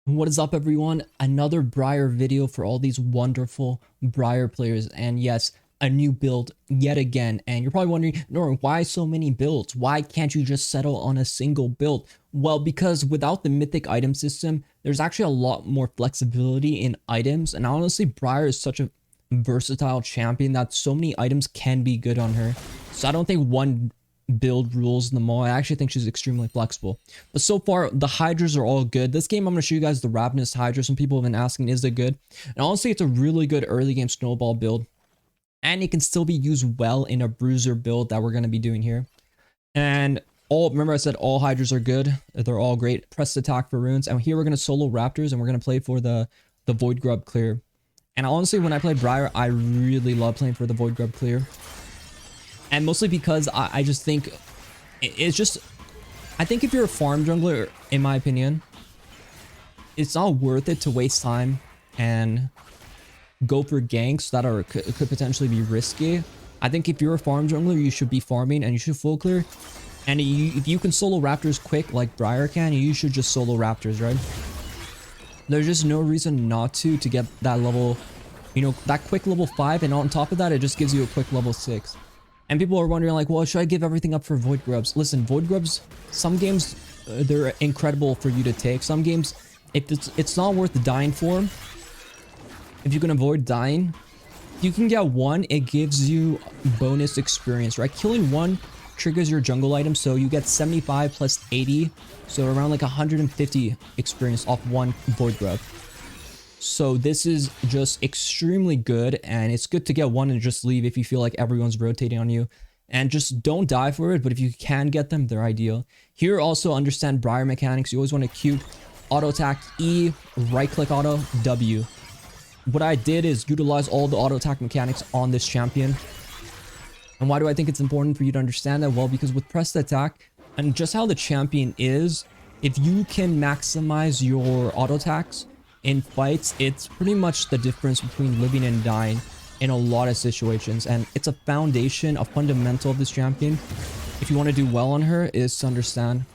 What is up, everyone? Another Briar video for all these wonderful Briar players. And yes, a new build yet again. And you're probably wondering, Nora, why so many builds? Why can't you just settle on a single build? Well, because without the mythic item system, there's actually a lot more flexibility in items. And honestly, Briar is such a versatile champion that so many items can be good on her. So I don't think one build rules them all. I actually think she's extremely flexible. But so far, the Hydras are all good. This game, I'm going to show you guys the Ravenous Hydra. Some people have been asking, is it good? And honestly, it's a really good early game snowball build. And it can still be used well in a bruiser build that we're going to be doing here. And remember I said all Hydras are good. They're all great. Press attack for runes. And here we're going to solo Raptors and we're going to play for the Void Grub clear. And honestly, when I play Briar, I really love playing for the Void Grub clear. And mostly because I just think it's just, I think if you're a farm jungler, in my opinion, it's not worth it to waste time and go for ganks that could potentially be risky. I think if you're a farm jungler, you should be farming and you should full clear. And if you can solo Raptors quick like Briar can, you should just solo Raptors, right? There's just no reason not to get that level, you know, that quick level 5. And on top of that, it just gives you a quick level 6. And people are wondering like, well, should I give everything up for Void Grubs? Listen, Void Grubs, some games, they're incredible for you to take. Some games, if it's not worth dying for. If you can avoid dying, you can get one, it gives you bonus experience, right? Killing one triggers your jungle item, so you get 75 plus 80, so around like 150 experience off one Void Grub. So this is just extremely good, and it's good to get one and just leave if you feel like everyone's rotating on you. And just don't die for it, but if you can get them, they're ideal. Here also understand Briar mechanics. You always want to Q, auto attack E, right click auto, W. What I did is utilize all the auto attack mechanics on this champion. And why do I think it's important for you to understand that? Well, because with pressed attack and just how the champion is, if you can maximize your auto attacks in fights, it's pretty much the difference between living and dying in a lot of situations. And it's a foundation, a fundamental of this champion. If you want to do well on her, is to understand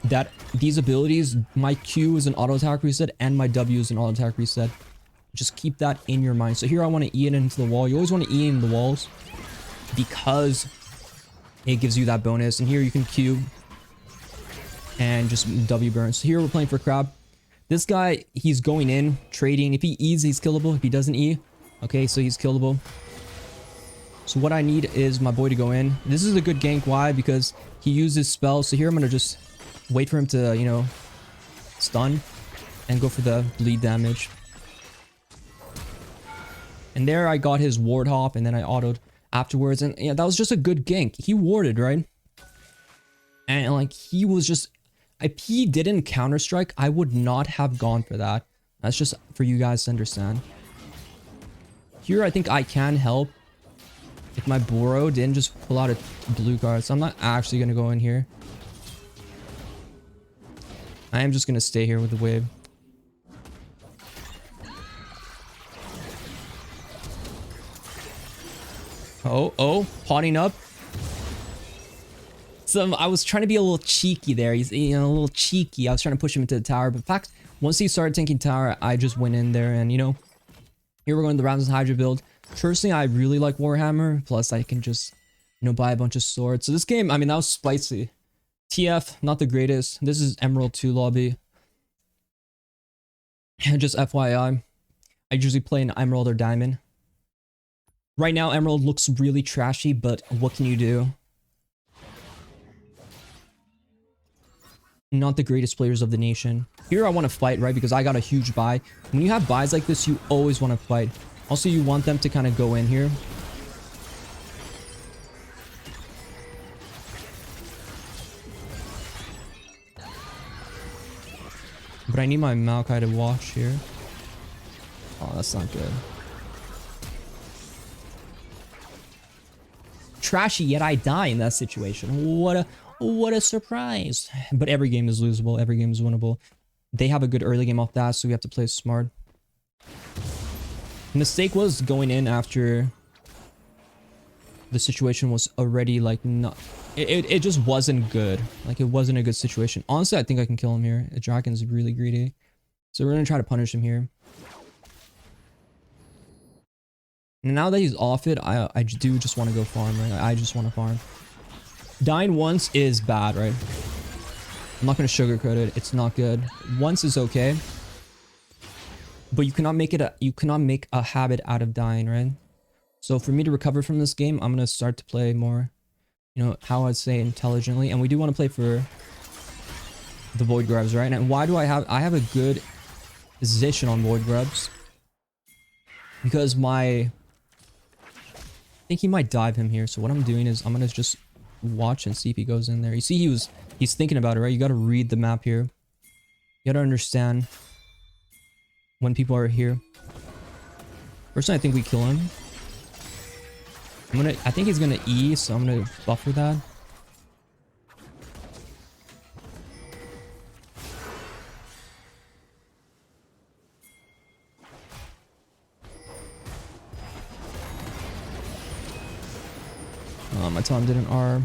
that these abilities, my Q is an auto attack reset and my W is an auto attack reset. Just keep that in your mind. So here I want to E it into the wall. You always want to E in the walls because it gives you that bonus. And here you can Q and just W burn. So here we're playing for Crab. This guy, he's going in, trading. If he E's, he's killable. If he doesn't E, okay, so he's killable. So what I need is my boy to go in. This is a good gank. Why? Because he uses spells. So here I'm going to just wait for him to, you know, stun and go for the bleed damage. And there I got his ward hop, and then I autoed afterwards. And yeah, that was just a good gank. He warded, right? And like, he was just... If he didn't counter-strike, I would not have gone for that. That's just for you guys to understand. Here, I think I can help if my Boro didn't just pull out a blue card. So I'm not actually going to go in here. I am just going to stay here with the wave. Oh, potting up. So I was trying to be a little cheeky there. He's, you know, a little cheeky. I was trying to push him into the tower. But in fact, once he started tanking tower, I just went in there. And, you know, here we're going to the Ravenous Hydra build. Personally, I really like Warhammer. Plus, I can just, you know, buy a bunch of swords. So this game, I mean, that was spicy. TF, not the greatest. This is Emerald 2 lobby. Just FYI, I usually play an Emerald or Diamond. Right now, Emerald looks really trashy, but what can you do? Not the greatest players of the nation. Here I want to fight, right? Because I got a huge buy. When you have buys like this, you always want to fight. Also, you want them to kind of go in here. But I need my Maokai to wash here. Oh, that's not good. Trashy, yet I die in that situation. What a surprise. But every game is losable. Every game is winnable. They have a good early game off that, so we have to play smart. Mistake was going in after the situation was already like not... It just wasn't good. Like, it wasn't a good situation. Honestly, I think I can kill him here. The dragon's really greedy. So we're gonna try to punish him here. And now that he's off it, I do just want to go farm, right? I just want to farm. Dying once is bad, right? I'm not gonna sugarcoat it. It's not good. Once is okay, but you cannot make a habit out of dying, right? So for me to recover from this game, I'm gonna start to play more, you know, how I'd say intelligently. And we do want to play for the void grubs, right? And why do I have a good position on void grubs? Because I think he might dive him here. So what I'm doing is I'm gonna just watch and see if he goes in there. You see he's thinking about it, right? You gotta read the map here. You gotta understand when people are here. Personally, I think we kill him. I think he's gonna E, so I'm gonna buffer that. My time didn't R.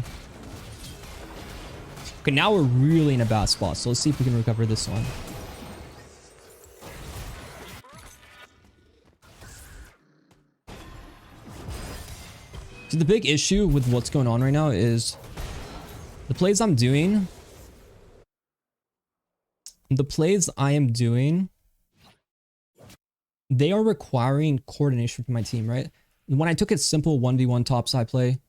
Okay, now we're really in a bad spot, so let's see if we can recover this one. So the big issue with what's going on right now is the plays I am doing, they are requiring coordination from my team, right? When I took a simple 1v1 topside play,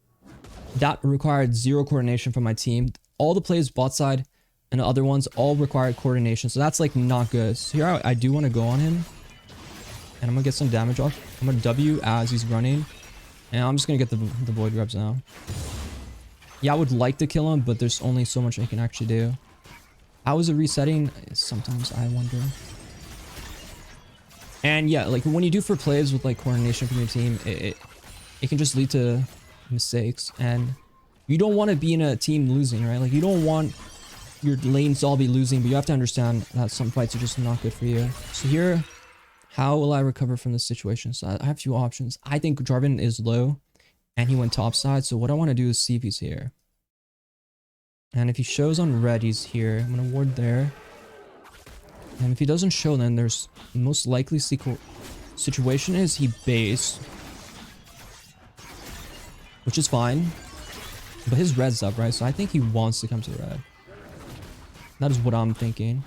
that required 0 coordination from my team. All the plays bot side and the other ones all required coordination. So that's like not good. So here I do want to go on him. And I'm going to get some damage off. I'm going to W as he's running. And I'm just going to get the void grubs now. Yeah, I would like to kill him, but there's only so much I can actually do. How is it resetting? Sometimes I wonder. And yeah, like when you do for plays with like coordination from your team, it can just lead to mistakes, and you don't want to be in a team losing, right? Like you don't want your lanes all be losing, but you have to understand that some fights are just not good for you. So here, how will I recover from this situation? So I have 2 options. I think Jarvan is low and he went top side, so what I want to do is see if he's here. And if he shows on red, he's here. I'm gonna ward there. And if he doesn't show, then there's most likely situation is he base, which is fine, but his red's up, right? So I think he wants to come to red. That is what I'm thinking.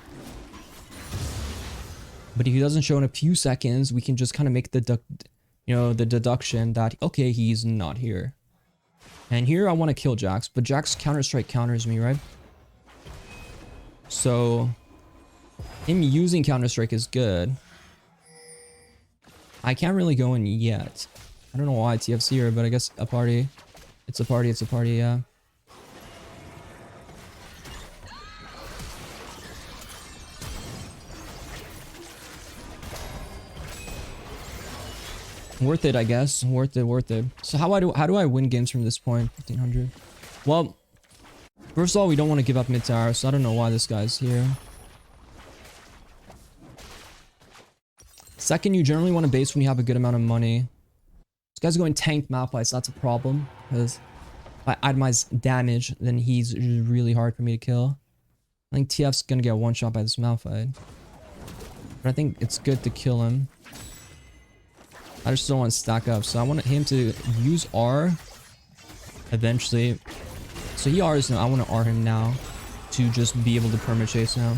But if he doesn't show in a few seconds, we can just kind of make the deduction that, okay, he's not here. And here I want to kill Jax, but Jax Counter-Strike counters me, right? So him using Counter-Strike is good. I can't really go in yet. I don't know why TF's here, but I guess a party. It's a party, yeah. Worth it, I guess. Worth it. So how do I win games from this point? 1500. Well, first of all, we don't want to give up mid tower, so I don't know why this guy's here. Second, you generally want to base when you have a good amount of money. This guy's going tank Malphite, so that's a problem, because if I itemize damage, then he's really hard for me to kill. I think TF's gonna get one shot by this Malphite, but I think it's good to kill him. I just don't want to stack up, so I want him to use R eventually. So he R's now. I want to R him now to just be able to perma chase now.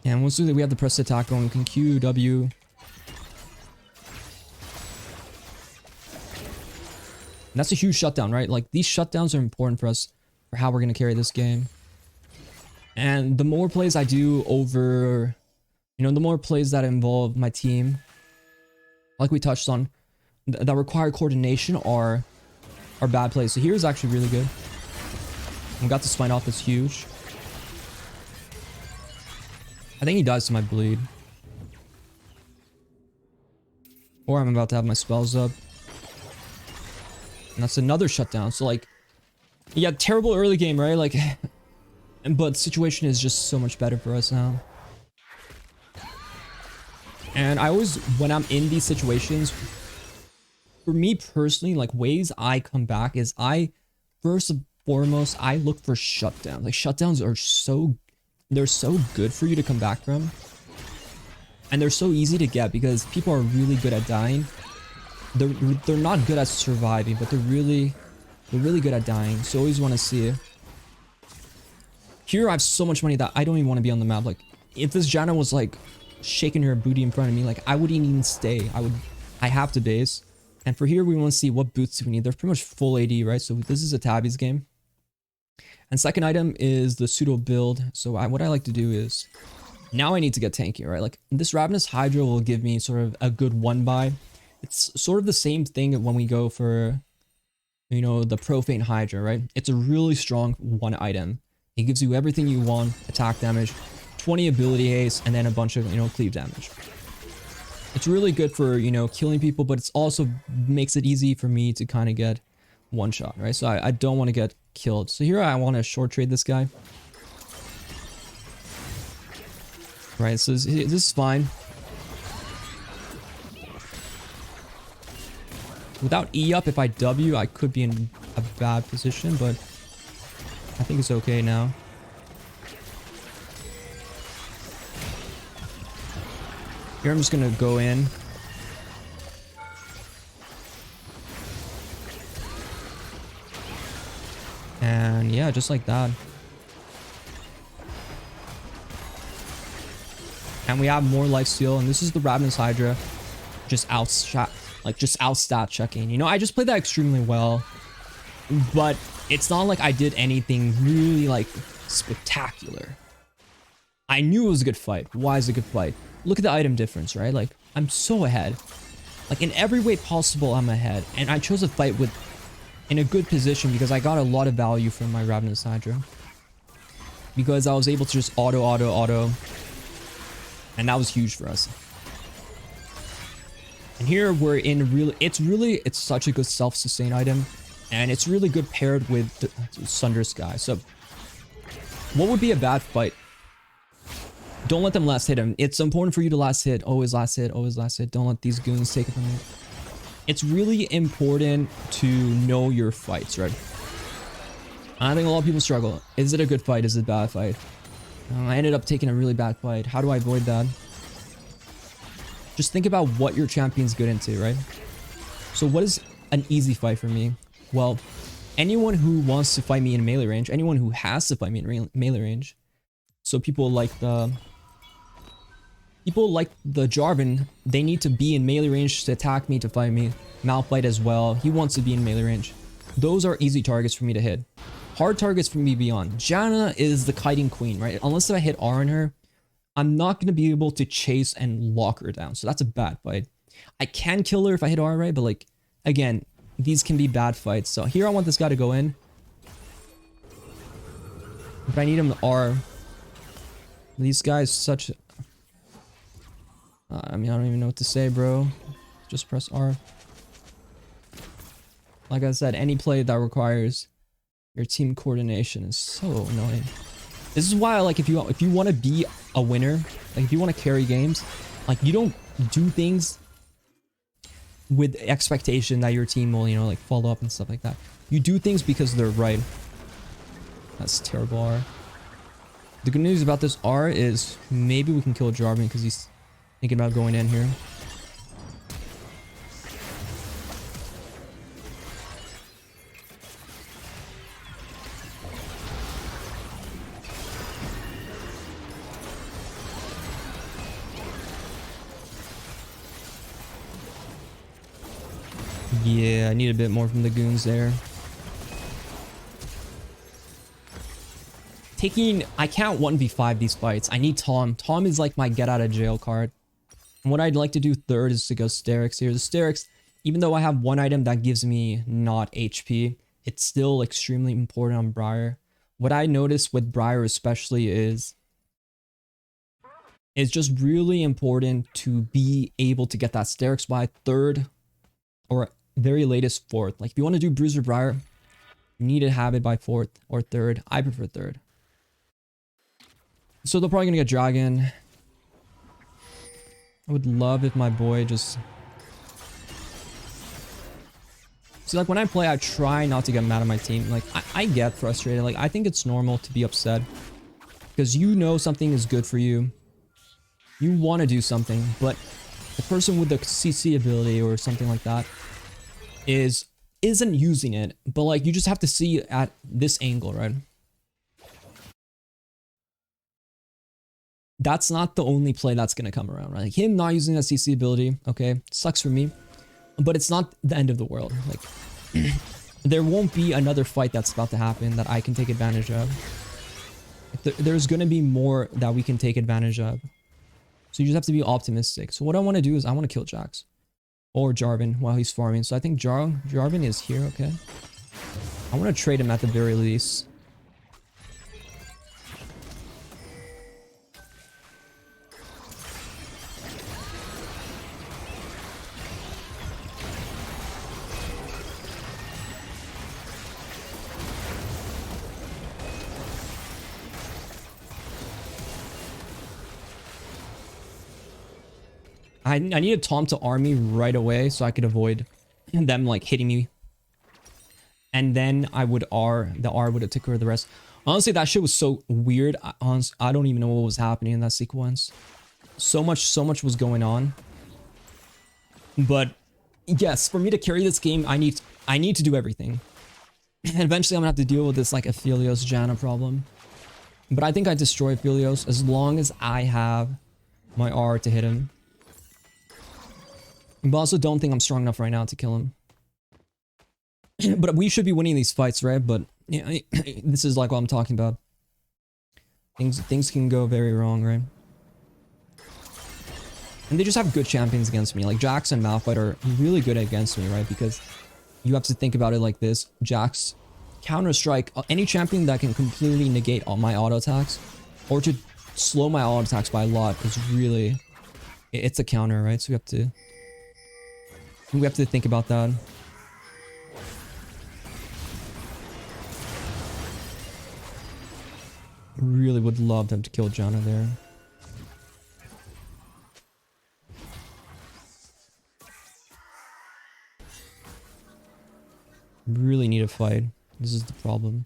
And once we have the press attack going, we can Q, W. And that's a huge shutdown, right? Like these shutdowns are important for us for how we're going to carry this game. And the more plays I do over, the more plays that involve my team, like we touched on, that require coordination are bad plays. So here's actually really good. We got the spine off, that's huge. I think he dies to my bleed. Or I'm about to have my spells up. And that's another shutdown. So like, yeah, terrible early game, right? Like, but the situation is just so much better for us now. And I always, when I'm in these situations, for me personally, like ways I come back is first and foremost, I look for shutdowns. Like shutdowns are so they're so good for you to come back from. And they're so easy to get because people are really good at dying. They're not good at surviving, but they're really good at dying. So always want to see it. Here I have so much money that I don't even want to be on the map. Like if this Janna was like shaking her booty in front of me, like I wouldn't even stay. I have to base. And for here we want to see what boots we need. They're pretty much full AD, right? So this is a Tabby's game. And second item is the pseudo build. So what I like to do is now I need to get tanky, right? Like this Ravenous Hydra will give me sort of a good one buy. It's sort of the same thing when we go for, you know, the Profane Hydra, right? It's a really strong one item. It gives you everything you want, attack damage, 20 ability haste, and then a bunch of, you know, cleave damage. It's really good for, you know, killing people, but it's also makes it easy for me to kind of get one shot, right? So I don't want to get killed. So here I want to short trade this guy. Right, so this is fine. Without E up, if I W, I could be in a bad position, but I think it's okay now. Here I'm just gonna go in. And yeah, just like that. And we have more lifesteal, and this is the Ravenous Hydra. Just out stat checking. You know, I just played that extremely well. But it's not like I did anything really like spectacular. I knew it was a good fight. Why is it a good fight? Look at the item difference, right? Like, I'm so ahead. Like, in every way possible, I'm ahead. And I chose a fight in a good position because I got a lot of value from my Ravenous Hydra. Because I was able to just auto. And that was huge for us. And here we're in it's such a good self-sustain item. And it's really good paired with the Sunder Sky. So, what would be a bad fight? Don't let them last hit him. It's important for you to last hit. Always last hit. Always last hit. Don't let these goons take it from you. It's really important to know your fights, right? I think a lot of people struggle. Is it a good fight? Is it a bad fight? I ended up taking a really bad fight. How do I avoid that? Just think about what your champion's good into, right? So what is an easy fight for me? Well, anyone who wants to fight me in melee range, anyone who has to fight me in melee range. So people like the Jarvan, they need to be in melee range to attack me, to fight me. Malphite as well, he wants to be in melee range. Those are easy targets for me to hit. Hard targets for me beyond. Janna is the kiting queen, right? Unless I hit R on her, I'm not going to be able to chase and lock her down. So that's a bad fight. I can kill her if I hit R, right? But like, again, these can be bad fights. So here I want this guy to go in. If I need him to R. These guys such... I mean, I don't even know what to say, bro. Just press R. Like I said, any play that requires your team coordination is so annoying. This is why, like, if you want to be a winner, like if you want to carry games, like you don't do things with expectation that your team will, you know, like follow up and stuff like that. You do things because they're right. That's terrible R. The good news about this R is maybe we can kill Jarvan because he's thinking about going in here. Yeah, I need a bit more from the goons there. I can't 1v5 these fights. I need Tom. Tom is like my get out of jail card. And what I'd like to do third is to go Sterix here. The Sterix, even though I have one item that gives me not HP, it's still extremely important on Briar. What I noticed with Briar especially is it's just really important to be able to get that Sterix by third or very latest fourth. Like if you want to do Bruiser Briar, you need to have it by fourth or third. I prefer third. So they're probably gonna get Dragon. I would love if my boy just... See, like when I play, I try not to get mad at my team. Like I get frustrated. Like I think it's normal to be upset. Because you know something is good for you. You want to do something, but the person with the CC ability or something like that isn't using it. But like, you just have to see at this angle, right? That's not the only play that's going to come around, right? Like him not using that CC ability, okay, sucks for me, but it's not the end of the world. Like, there won't be another fight that's about to happen that I can take advantage of. There's going to be more that we can take advantage of. So you just have to be optimistic. So what I want to do is I want to kill Jax or Jarvan while he's farming. So I think Jarvan is here, okay? I want to trade him at the very least. I needed Tom to arm me right away so I could avoid them like hitting me. And then I would the R would have took care of the rest. Honestly, that shit was so weird. I don't even know what was happening in that sequence. So much was going on. But yes, for me to carry this game, I need to do everything. And eventually I'm gonna have to deal with this like Aphelios Janna problem. But I think I destroy Aphelios as long as I have my R to hit him. But I also don't think I'm strong enough right now to kill him. But we should be winning these fights, right? But yeah, this is like what I'm talking about. Things can go very wrong, right? And they just have good champions against me. Like Jax and Malphite are really good against me, right? Because you have to think about it like this. Jax, Counter-Strike, any champion that can completely negate all my auto attacks or to slow my auto attacks by a lot is really... It's a counter, right? So we have to think about that. Really would love to have to kill Janna there. Really need a fight. This is the problem.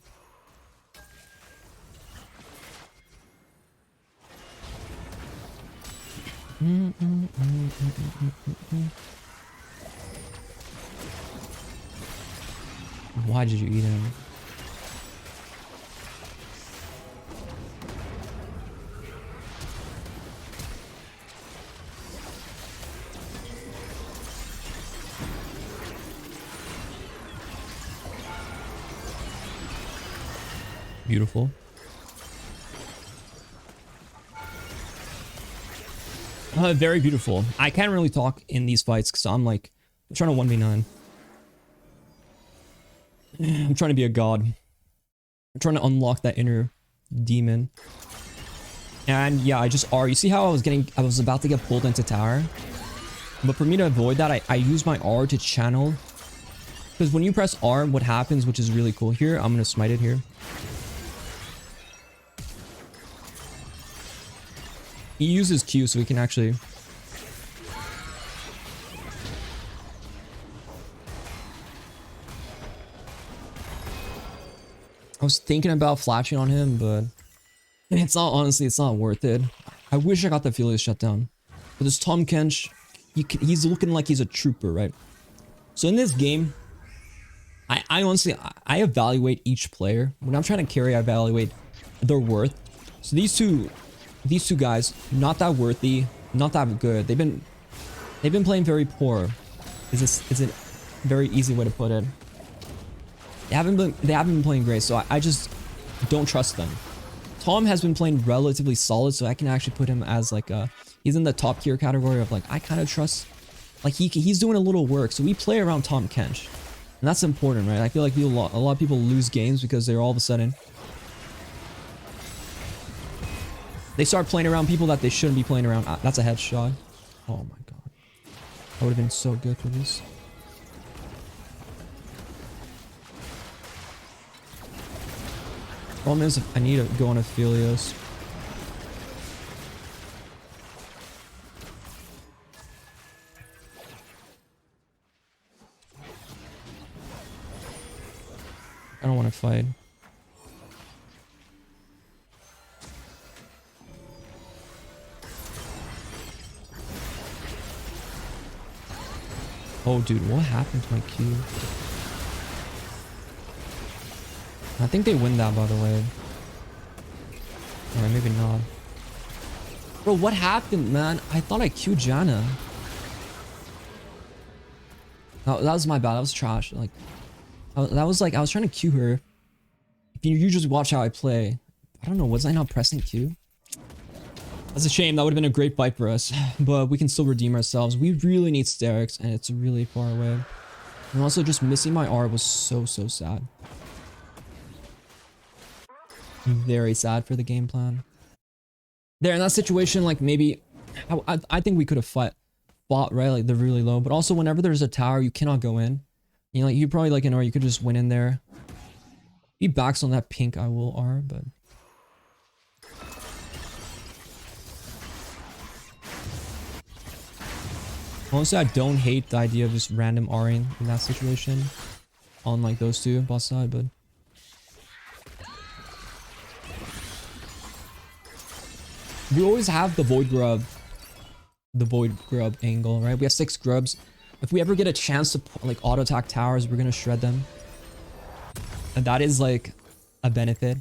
Why did you eat him? Beautiful. Very beautiful. I can't really talk in these fights because I'm trying to 1v9. I'm trying to be a god. I'm trying to unlock that inner demon. And yeah, I just R. You see how I was about to get pulled into tower? But for me to avoid that, I use my R to channel. Because when you press R, what happens, which is really cool here, I'm going to smite it here. He uses Q so we can actually... I was thinking about flashing on him, but it's not, honestly, it's not worth it. I wish I got the Aphelios shut down. But this Tahm Kench, he's looking like he's a trooper, right? So in this game, I honestly, I evaluate each player. When I'm trying to carry, I evaluate their worth. So these two guys, not that worthy, not that good. They've been playing very poor. Is a very easy way to put it. They haven't been playing great, so I just don't trust them. Tom has been playing relatively solid, so I can actually put him as like he's in the top tier category of like I kind of trust, like he's doing a little work. So we play around Tahm Kench, and that's important, right? I feel like a lot of people lose games because they're all of a sudden they start playing around people that they shouldn't be playing around. That's a headshot. Oh my god, that would have been so good for this. Problem is, I need to go on Aphelios. I don't want to fight. Oh, dude, what happened to my Q? I think they win that, by the way. Or maybe not. Bro, what happened, man? I thought I Q'd Janna. That was my bad. That was trash. Like, that was like, I was trying to Q her. If you just watch how I play. I don't know, was I not pressing Q? That's a shame. That would have been a great fight for us. But we can still redeem ourselves. We really need Sterix, and it's really far away. And also, just missing my R was so sad. Very sad for the game plan. There, in that situation, like, maybe... I think we could have fought, right? Like, they're really low. But also, whenever there's a tower, you cannot go in. You know, like, you probably, like, an R, you could just win in there. If he backs on that pink, I will R, but... Honestly, I don't hate the idea of just random R'ing in that situation. On, like, those two, boss side, but... We always have the Void Grub angle, right? We have 6 grubs. If we ever get a chance to, like, auto-attack towers, we're gonna shred them. And that is, like, a benefit.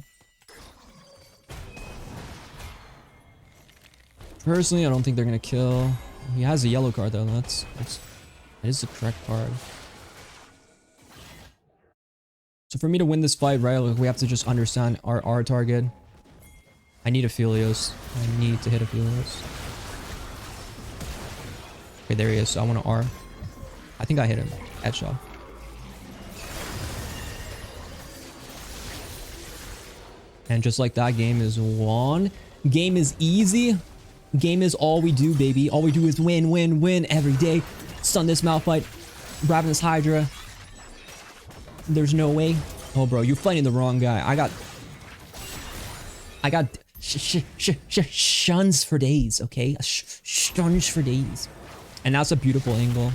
Personally, I don't think they're gonna kill. He has a yellow card, though. That is the correct card. So for me to win this fight, right, like, we have to just understand our target. I need a Philios. I need to hit a Philios. Okay, there he is. So I want to R. I think I hit him. Headshot. And just like that, game is won. Game is easy. Game is all we do, baby. All we do is win, win, win every day. Stun this Malphite. Ravenous Hydra. There's no way. Oh, bro, you're fighting the wrong guy. I got shuns for days, okay? Shuns for days. And that's a beautiful angle.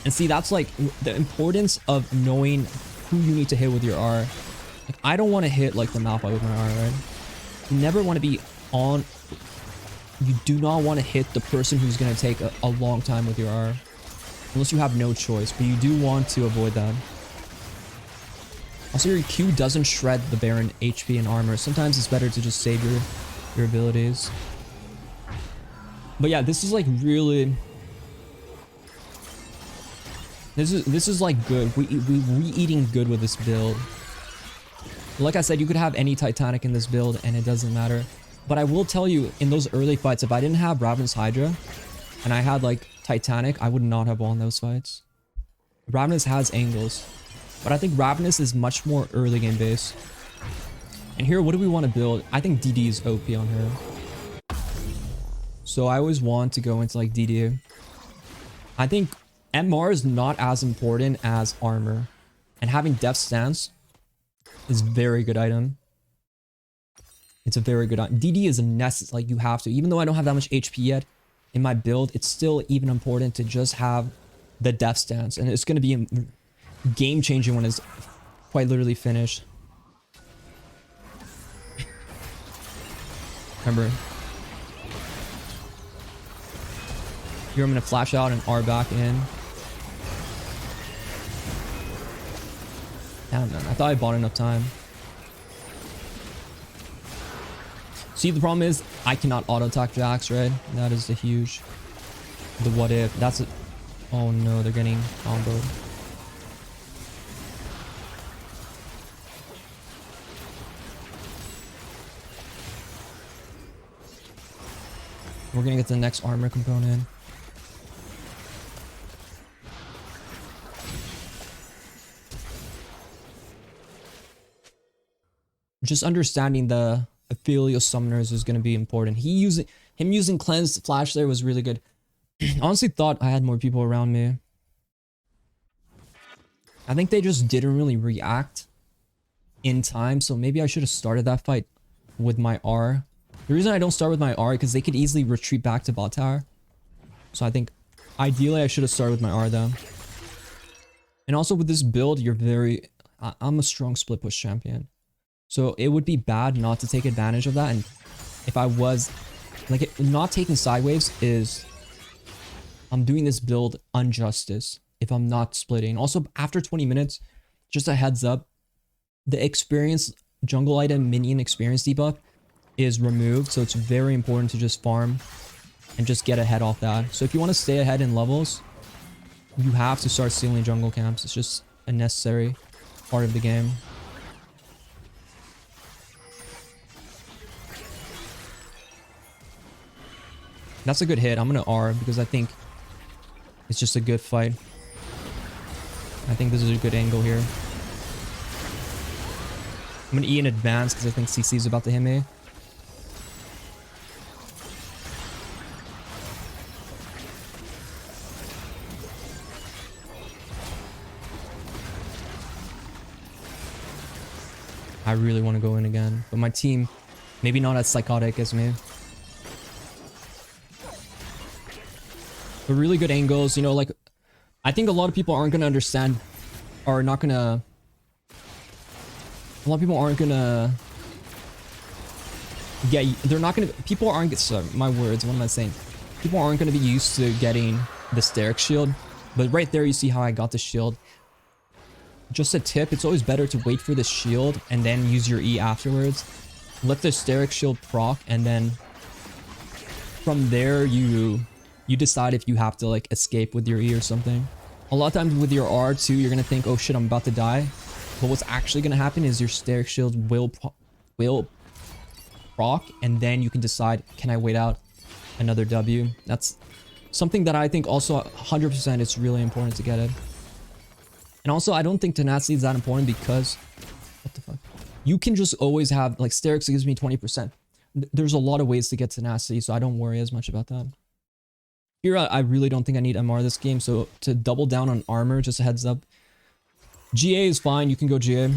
And see, that's like the importance of knowing who you need to hit with your R. Like, I don't want to hit like the Malphite with my R, right? You never want to be on... You do not want to hit the person who's going to take a long time with your R. Unless you have no choice, but you do want to avoid that. Also, your Q doesn't shred the Baron HP and armor. Sometimes it's better to just save your abilities. But yeah, this is like really... This is like good. We eating good with this build. Like I said, you could have any Titanic in this build and it doesn't matter. But I will tell you, in those early fights, if I didn't have Ravenous Hydra and I had like Titanic, I would not have won those fights. Ravenous has angles. But I think Ravenous is much more early game based. And here, what do we want to build? I think DD is OP on her. So I always want to go into like DD. I think MR is not as important as armor. And having Depth Stance is a very good item. It's a very good item. DD is a necessary, like you have to. Even though I don't have that much HP yet in my build, it's still even important to just have the Depth Stance. And it's going to be game changing when it's quite literally finished. Remember. Here I'm going to flash out and R back in. Damn, man. I thought I bought enough time. See, the problem is I cannot auto attack Jax, right? That is the huge... The what if. That's it. Oh no, they're getting comboed. We're gonna get the next armor component. Just understanding the Aphelios summoners is gonna be important. Him using cleansed flash there was really good. Honestly thought I had more people around me. I think they just didn't really react in time, so maybe I should have started that fight with my R. The reason I don't start with my R is because they could easily retreat back to bot tower. So I think ideally I should have started with my R though. And also with this build, I'm a strong split push champion. So it would be bad not to take advantage of that. And if I was, like, not taking side waves is I'm doing this build injustice if I'm not splitting. Also, after 20 minutes, just a heads up, the experience jungle item minion experience debuff is removed. So it's very important to just farm and just get ahead off that. So if you want to stay ahead in levels, you have to start sealing jungle camps. It's just a necessary part of the game. That's a good hit. I'm going to R because I think it's just a good fight. I think this is a good angle here. I'm going to E in advance because I think CC is about to hit me. I really want to go in again, but my team, maybe not as psychotic as me. But really good angles, you know, like, I think a lot of people aren't going to understand, or not going to, a lot of people aren't going to, yeah, they're not going to, people aren't, sorry, my words, what am I saying? People aren't going to be used to getting the steric shield, but right there you see how I got the shield. Just a tip, it's always better to wait for the shield and then use your E afterwards. Let the steric shield proc, and then from there you decide if you have to like escape with your E or something. A lot of times with your R too, you're gonna think, oh shit, I'm about to die. But what's actually gonna happen is your steric shield will proc, and then you can decide, can I wait out another W? That's something that I think also 100% it's really important to get it. And also, I don't think tenacity is that important because, what the fuck? You can just always have, like, Sterix gives me 20%. There's a lot of ways to get tenacity, so I don't worry as much about that. Here, I really don't think I need MR this game, so to double down on armor, just a heads up. GA is fine, you can go GA.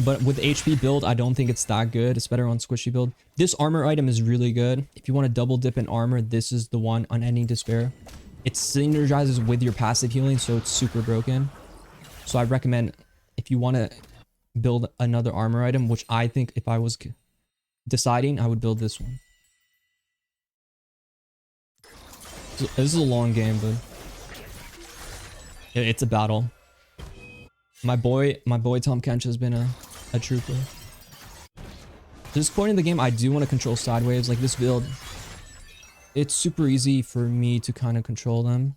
But with HP build, I don't think it's that good. It's better on squishy build. This armor item is really good. If you want to double dip in armor, this is the one, Unending Despair. It synergizes with your passive healing, so it's super broken. So I recommend, if you want to build another armor item, which I think if I was deciding, I would build this one. So this is a long game, but it's a battle. My boy Tom Kench has been a trooper. At this point in the game, I do want to control side waves. Like this build, it's super easy for me to kind of control them.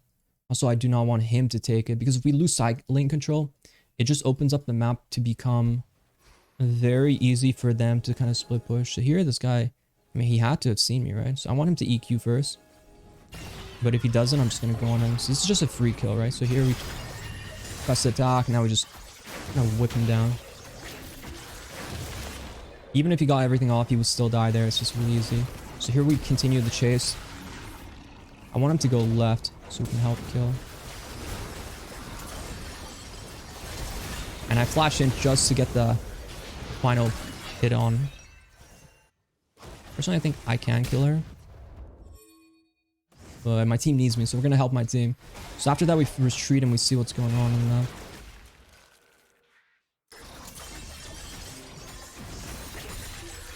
Also, I do not want him to take it, because if we lose side lane control, it just opens up the map to become very easy for them to kind of split push. So here, this guy, I mean, he had to have seen me, right? So I want him to EQ first. But if he doesn't, I'm just going to go on him. So this is just a free kill, right? So here we press attack. Now we just whip him down. Even if he got everything off, he would still die there. It's just really easy. So here we continue the chase. I want him to go left so we can help kill. And I flash in just to get the final hit on. Personally, I think I can kill her. But my team needs me, so we're going to help my team. So after that, we retreat and we see what's going on in the map.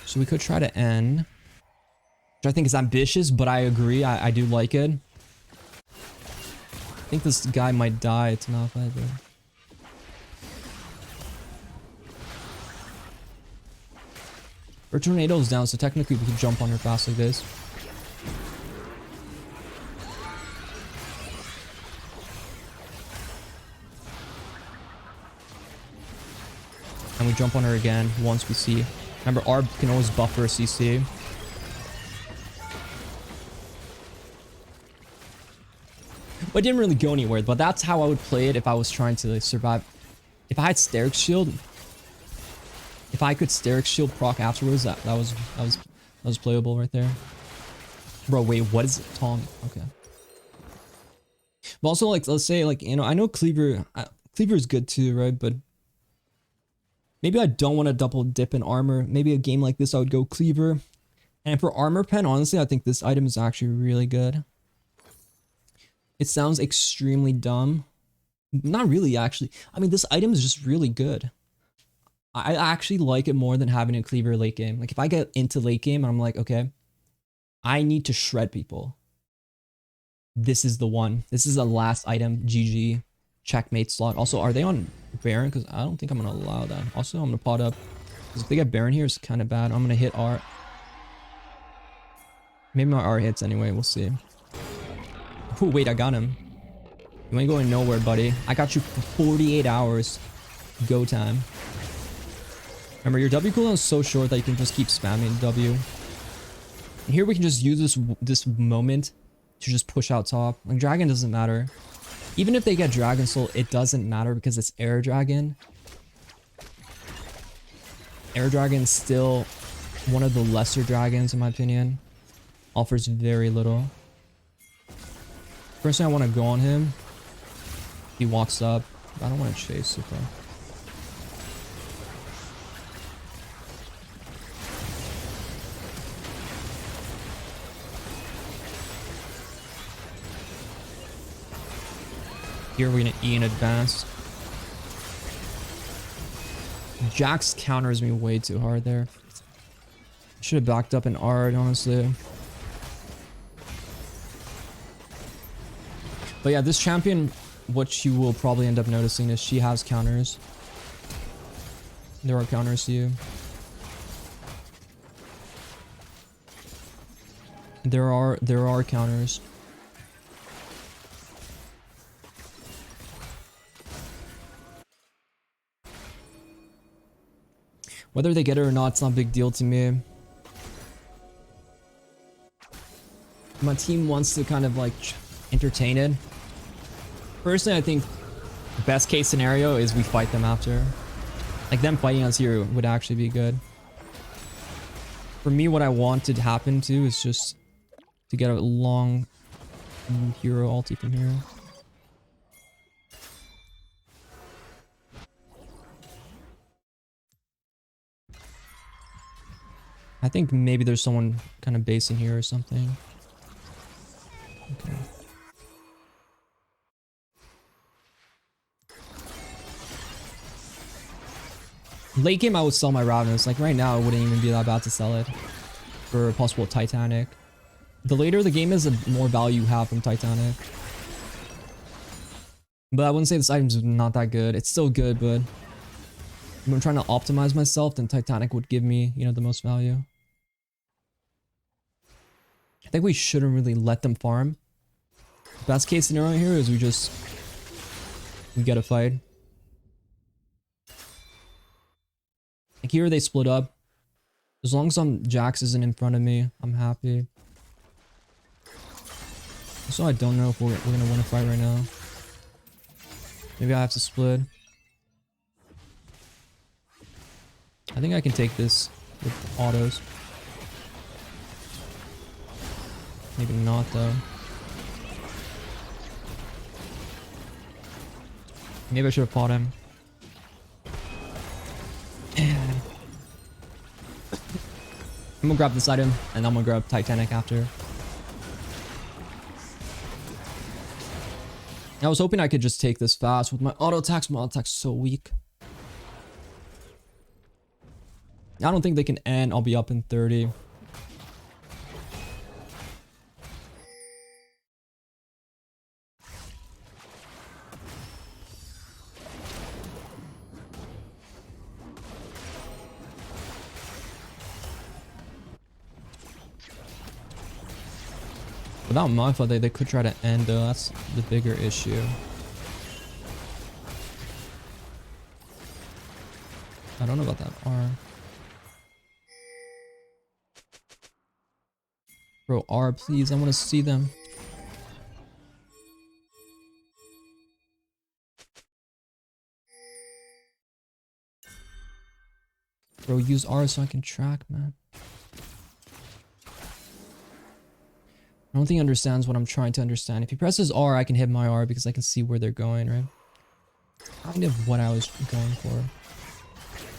So we could try to end, which I think is ambitious, but I agree. I do like it. I think this guy might die to not fight, but... Her tornado is down, so technically we can jump on her fast like this. And we jump on her again once we see. Remember, Arb can always buffer a CC. But it didn't really go anywhere. But that's how I would play it if I was trying to survive. If I had Steric Shield, if I could Steric Shield proc afterwards, that was playable right there. Bro, wait, what is it? Tom? Okay. But also, like, let's say, like, you know, I know Cleaver is good too, right? But maybe I don't want to double dip in armor. Maybe a game like this, I would go Cleaver. And for armor pen, honestly, I think this item is actually really good. It sounds extremely dumb. Not really, actually. I mean, this item is just really good. I actually like it more than having a Cleaver late game. Like, if I get into late game, I'm like, okay, I need to shred people. This is the one. This is the last item. GG. Checkmate slot. Also, are they on Baron? Because I don't think I'm going to allow that. Also, I'm going to pot up. Because if they get Baron here, it's kind of bad. I'm going to hit R. Maybe my R hits anyway. We'll see. Oh, wait. I got him. You ain't going nowhere, buddy. I got you for 48 hours. Go time. Remember, your W cooldown is so short that you can just keep spamming W. And here we can just use this moment to just push out top. Like, Dragon doesn't matter. Even if they get Dragon Soul, it doesn't matter because it's Air Dragon. Air Dragon's still one of the lesser dragons, in my opinion. Offers very little. First thing I want to go on him. He walks up. I don't want to chase super. Here we're gonna E in advance. Jax counters me way too hard there. Should have backed up in R, honestly. But yeah, this champion, what you will probably end up noticing is she has counters. There are counters to you. There are counters. Whether they get it or not, it's not a big deal to me. My team wants to kind of like entertain it. Personally, I think best case scenario is we fight them after. Like them fighting us here would actually be good. For me, what I want to happen to is just to get a long hero ulti from here. I think maybe there's someone kind of basing here or something. Okay. Late game, I would sell my Ravenous. Like right now, it wouldn't even be that bad to sell it for a possible Titanic. The later the game is, the more value you have from Titanic. But I wouldn't say this item's not that good. It's still good, but if I'm trying to optimize myself, then Titanic would give me, you know, the most value. I think we shouldn't really let them farm. Best case scenario here is we get a fight. Like here they split up. As long as Jax isn't in front of me, I'm happy. So I don't know if we're gonna win a fight right now. Maybe I have to split. I think I can take this with autos. Maybe not though. Maybe I should have fought him. I'm gonna grab this item and I'm gonna grab Titanic after. I was hoping I could just take this fast with my auto attacks. My auto attack's so weak. I don't think they can end. I'll be up in 30. Without Malphite, they could try to end though. That's the bigger issue. I don't know about that R. Bro, R, please. I want to see them. Bro, use R so I can track, man. I don't think he understands what I'm trying to understand. If he presses R, I can hit my R because I can see where they're going, right? Kind of what I was going for.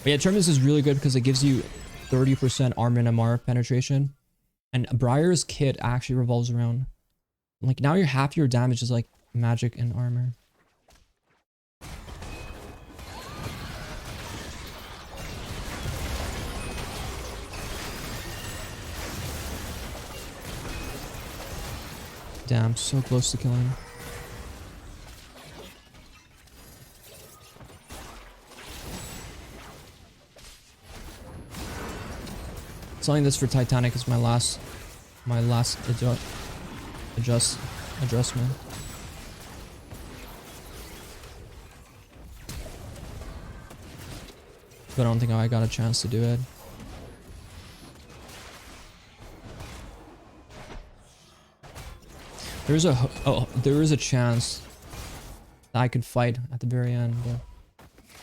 But yeah, Terminus is really good because it gives you 30% armor and MR penetration. And Briar's kit actually revolves around... Like, now half your damage is like magic and armor. Damn, so close to killing. Selling this for Titanic is my last adjustment. But I don't think I got a chance to do it. There is a chance that I could fight at the very end, but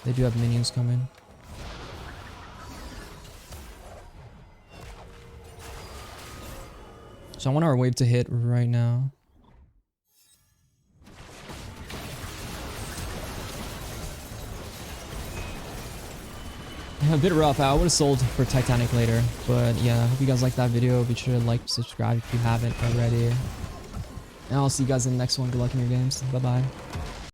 they do have minions coming. So I want our wave to hit right now. A bit rough. I would have sold for Titanic later, but yeah, hope you guys liked that video. Be sure to like, subscribe if you haven't already. And I'll see you guys in the next one. Good luck in your games. Bye bye.